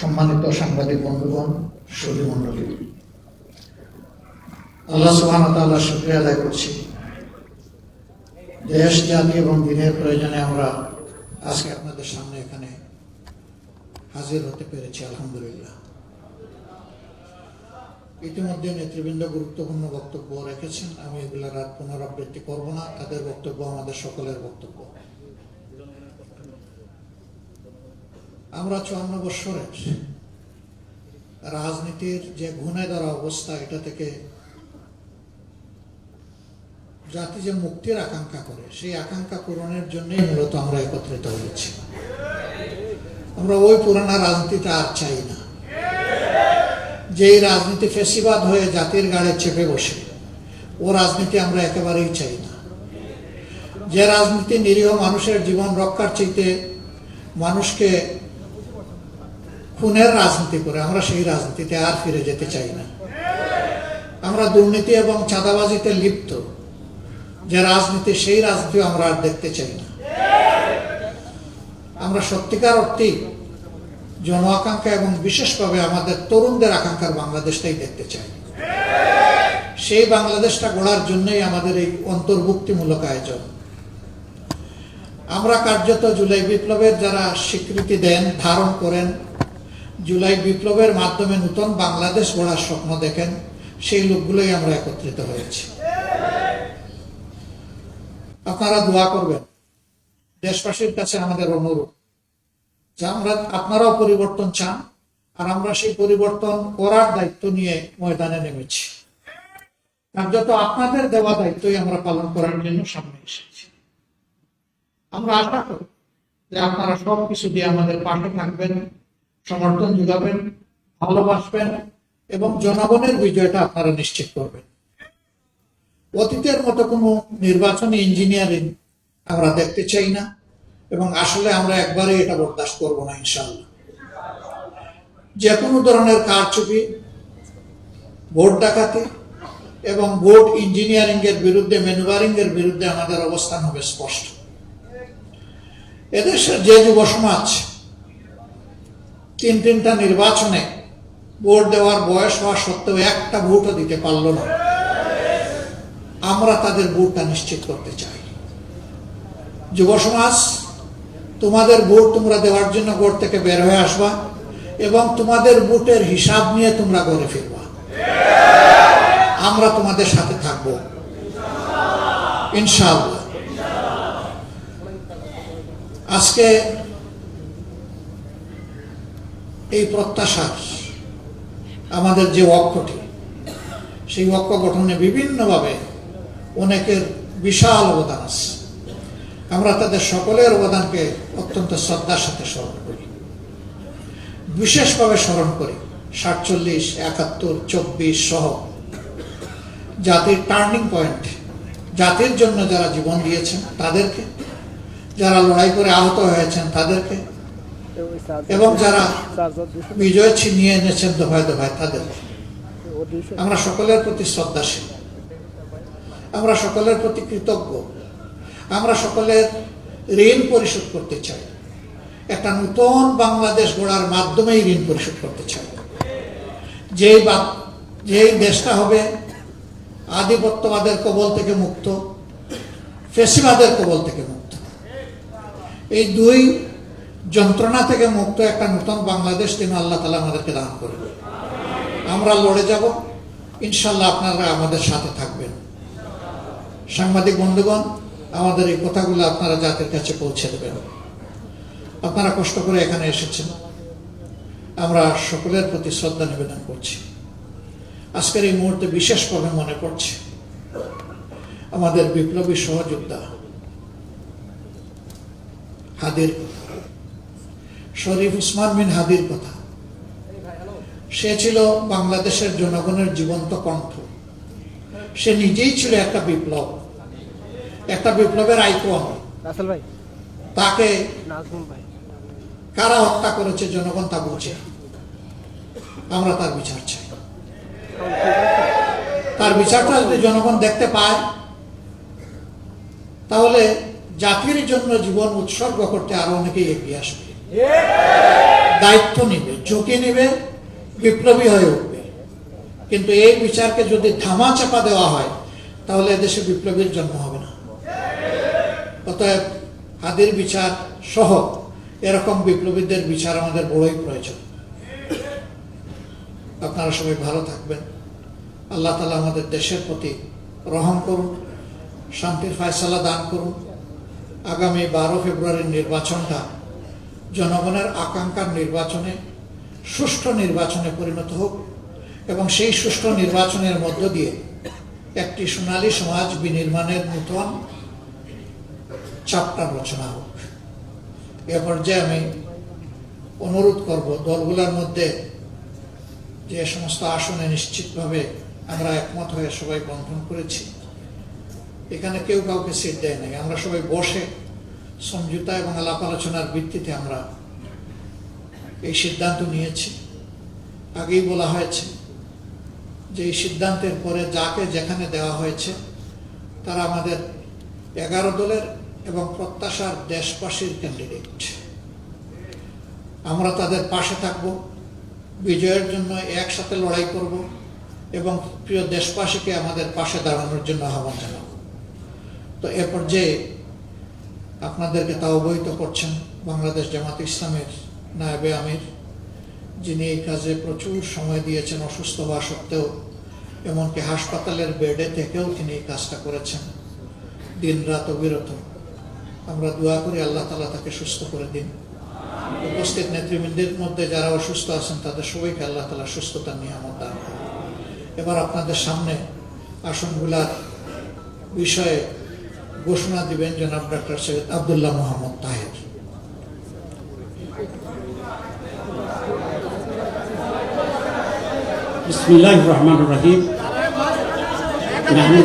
সম্মানিত সাংবাদিক বন্ধুগণ, সুধী মণ্ডলী, আল্লাহ সুবহানাহু ওয়া তাআলার শুকরিয়া আদায় করছি। দেশ, জাতি এবং দিনের প্রয়োজনে আমরা আজকে আপনাদের সামনে এখানে হাজির হতে পেরেছি, আলহামদুলিল্লাহ। ইতিমধ্যে নেতৃবৃন্দ গুরুত্বপূর্ণ বক্তব্য রেখেছেন, আমি এগুলোর আর পুনরাবৃত্তি করব না। তাদের বক্তব্য আমাদের সকলের বক্তব্য। আমরা 54 বৎসরের রাজনীতির যে ঘুণে ধরা অবস্থা, এটা থেকে জাতি যে মুক্তির আকাঙ্ক্ষা করে, সেই আকাঙ্ক্ষা পূরণের জন্যই মূলত আমরা একত্রিত হয়েছি। আমরা ওই পুরানা রাজনীতিটা আর চাই না, যেই রাজনীতি ফেসিবাদ হয়ে জাতির গাড়ে চেপে বসে, ও রাজনীতি আমরা একেবারেই চাই না। যে রাজনীতি নিরীহ মানুষের জীবন রক্ষার চাইতে মানুষকে খুনের রাজনীতি করে, আমরা সেই রাজনীতিতে আর ফিরে যেতে চাই না। আমরা দুর্নীতি এবং চাঁদাবাজিতে লিপ্ত যে রাজনীতি, সেই রাজনীতি আমরা আর দেখতে চাই না। আমরা সত্যিকার অর্থেই জন আকাঙ্ক্ষা এবং বিশেষভাবে আমাদের তরুণদের আকাঙ্ক্ষার বাংলাদেশটাই দেখতে চাই। সেই বাংলাদেশটা গড়ার জন্যই আমাদের এই অন্তর্ভুক্তিমূলক আয়োজন। আমরা কার্যত জুলাই বিপ্লবের যারা স্বীকৃতি দেন, ধারণ করেন, জুলাই বিপ্লবের মাধ্যমে নতুন বাংলাদেশ গড়ার স্বপ্ন দেখেন, সেই লোকগুলোই আমরা একত্রিত হয়েছি। আপনারা দোয়া করবেন। দেশবাসীর কাছে আমাদের অনুরোধ যে আপনারাও পরিবর্তন চান, আর আমরা সেই পরিবর্তন করার দায়িত্ব নিয়ে ময়দানে নেমেছি। কার্যত আপনাদের দেওয়া দায়িত্বই আমরা পালন করার জন্য সামনে এসেছি। আমরা আশা করি যে আপনারা সবকিছু দিয়ে আমাদের পাশে থাকবেন, সমর্থন যোগাবেন, ভালোবাসবেন এবং জনগণের বিজয়টা আপনারা নিশ্চিত করবেন। অতীতের মতো কোনো নির্বাচনী ইঞ্জিনিয়ারিং আমরা দেখতে চাই না, এবং আসলে আমরা একবারই এটা বরদাস্ত করব না, ইনশাআল্লাহ। যে কোনো ধরনের কারচুপি, ভোট ডাকাতি এবং ভোট ইঞ্জিনিয়ারিং এর বিরুদ্ধে, ম্যানুভারিং এর বিরুদ্ধে আমাদের অবস্থান হবে স্পষ্ট। এদেশের যে যুব সমাজ তিনটা নির্বাচনে ভোট দেওয়ার বয়স হওয়া সত্ত্বেও একটা ভোটও দিতে পারল না, আমরা তাদের ভোটটা নিশ্চিত করতে চাই। যুব সমাজ, তোমাদের ভোট তোমরা দেওয়ার জন্য ঘর থেকে বের হয়ে আসবা এবং তোমাদের ভোটের হিসাব নিয়ে তোমরা ঘরে ফিরবা। আমরা তোমাদের সাথে থাকবো, ইনশাআল্লাহ। আজকে এই প্রত্যাশা, আমাদের যে ঐক্যটি, সেই ঐক্য গঠনে বিভিন্নভাবে অনেকের বিশাল অবদান আছে। আমরা তাদের সকলের অবদানকে অত্যন্ত শ্রদ্ধার সাথে স্মরণ করি, বিশেষভাবে স্মরণ করি 47, 71, 24 সহ জাতির টার্নিং পয়েন্ট, জাতির জন্য যারা জীবন দিয়েছেন তাদেরকে, যারা লড়াই করে আহত হয়েছেন তাদেরকে, এবং যারা বিজয় ছিনিয়ে এনেছেন দফায় দফায় তাদেরকে। আমরা সকলের প্রতি শ্রদ্ধাশীল, আমরা সকলের প্রতি কৃতজ্ঞ। আমরা সকলের ঋণ পরিশোধ করতে চাই, একটা নতুন বাংলাদেশ গড়ার মাধ্যমেই ঋণ পরিশোধ করতে চাই। যেই দেশটা হবে আধিপত্যবাদের কবল থেকে মুক্ত, ফ্যাসিবাদের কবল থেকে মুক্ত, এই দুই যন্ত্রণা থেকে মুক্ত একটা নতুন বাংলাদেশ তিনি আল্লাহ তাআলা আমাদেরকে দান করবেন। আমরা লড়ে যাব, ইনশাআল্লাহ আপনারা আমাদের সাথে থাকবেন। সাংবাদিক বন্ধুগণ, আমাদের এই কথাগুলো আপনারা জাতির কাছে পৌঁছে দেবেন। আপনারা কষ্ট করে এখানে এসেছেন, আমরা সকলের প্রতি শ্রদ্ধা নিবেদন করছি। আজকের এই মুহূর্তে বিশেষভাবে মনে পড়ছে আমাদের বিপ্লবী সহযোদ্ধা হাদির কথা, শরীফ উসমান বিন হাদির কথা। সে ছিল বাংলাদেশের জনগণের জীবন্ত কণ্ঠ। সে নিজেই ছিল একটা বিপ্লব, একটা বিপ্লবের আইকন। তাকে কারা হত্যা করেছে জনগণ তা বুঝে। আমরা তার বিচার চাই। তার বিচারটা যদি জনগণ দেখতে পায়, তাহলে জাতির জন্য জীবন উৎসর্গ করতে আরো অনেকেই এগিয়ে আসবে। দায়িত্ব নিবে, ঝুঁকি নিবে, বিপ্লবী হয়ে উঠবে। কিন্তু এই বিচারকে যদি ধামা চাপা দেওয়া হয় তাহলে এদেশে বিপ্লবীর জন্ম হবে না। অতএব হাদির বিচার সহ এরকম বিপ্লবীদের বিচার আমাদের বড়ই প্রয়োজন। আপনারা সবাই ভালো থাকবেন। আল্লাহ তাআলা আমাদের দেশের প্রতি রহম করুন, শান্তির ফয়সালা দান করুন। আগামী 12 ফেব্রুয়ারির নির্বাচনটা জনগণের আকাঙ্ক্ষার নির্বাচনে, সুষ্ঠু নির্বাচনে পরিণত হোক এবং সেই সুষ্ঠু নির্বাচনের মধ্য দিয়ে একটি সোনালী সমাজ বিনির্মাণের নূতন চ্যাপ্টার রচনা হোক। এ পর্যায়ে আমি অনুরোধ করব, দলগুলোর মধ্যে যে সমস্ত আসনে নিশ্চিতভাবে আমরা একমত হয়ে সবাই বন্ধন করেছি, এখানে কেউ কাউকে সিট দেয় নাই। আমরা সবাই বসে সমঝোতা এবং আলাপ আলোচনার ভিত্তিতে আমরা এই সিদ্ধান্ত নিয়েছি। আগেই বলা হয়েছে যে এই সিদ্ধান্তের পরে যাকে যেখানে দেওয়া হয়েছে তারা আমাদের 11 দলের এবং প্রত্যাশার দেশবাসীর ক্যান্ডিডেট। আমরা তাদের পাশে থাকব, বিজয়ের জন্য একসাথে লড়াই করব এবং প্রিয় দেশবাসীকে আমাদের পাশে দাঁড়ানোর জন্য আহ্বান জানাব। তো এ পর্যায়ে আপনাদেরকে তা অবহিত করছেন বাংলাদেশ জামাত ইসলামের নায়েবে আমির, যিনি এই কাজে প্রচুর সময় দিয়েছেন অসুস্থ হওয়া সত্ত্বেও, এমনকি হাসপাতালের বেডে থেকেও তিনি এই কাজটা করেছেন দিন রাত অবিরত। আমরা দোয়া করি আল্লাহ তাআলা তাকে সুস্থ করে দিন। উপস্থিত নেতৃবৃন্দের মধ্যে যারা অসুস্থ আছেন তাদের সবাইকে আল্লাহ তাআলা সুস্থতার নিয়ামত দান করেন। এবার আপনাদের সামনে আসনগুলার বিষয়ে ঘোষণা দিবেন জনাব ডক্টর সৈয়দ আব্দুল্লাহ মোহাম্মদ তাহের। বিসমিল্লাহির রহমানির রহিম।